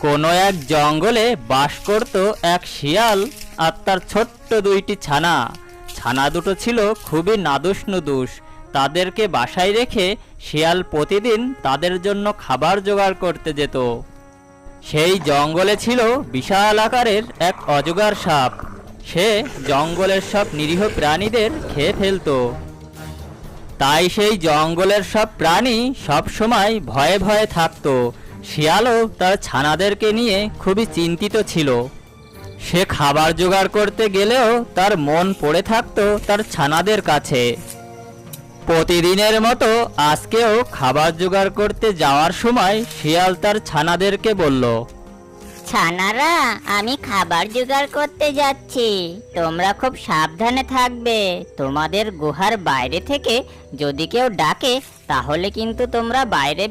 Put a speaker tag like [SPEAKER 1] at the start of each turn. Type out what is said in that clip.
[SPEAKER 1] কোনো এক জঙ্গলে বাস করত এক শিয়াল আর তার ছোট্ট দুইটি ছানা। ছানা দুটো ছিল খুবই নাদুস নুদুস। তাদেরকে বাসায় রেখে শিয়াল প্রতিদিন তাদের জন্য খাবার জোগাড় করতে যেত। সেই জঙ্গলে ছিল বিশাল আকারের এক অজগর সাপ। সে জঙ্গলের সব নিরীহ প্রাণীদের খেয়ে ফেলতো। তাই সেই জঙ্গলের সব প্রাণী সব সময় ভয়ে ভয়ে থাকতো। শিয়ালও তার ছানাদেরকে নিয়ে খুবই চিন্তিত ছিল। সে খাবার জোগাড় করতে গেলেও তার মন পড়ে থাকতো তার ছানাদের কাছে। প্রতিদিনের মতো আজকেও খাবার জোগাড় করতে যাওয়ার সময় শিয়াল তার ছানাদেরকে বলল,
[SPEAKER 2] ছানারা, আমি খাবার জোগাড় করতে যাচ্ছি, তোমরা খুব সাবধানে থাকবে। তোমাদের গুহার বাইরে থেকে যদি কেউ ডাকে তাহলে কিন্তু তোমরা বাইরে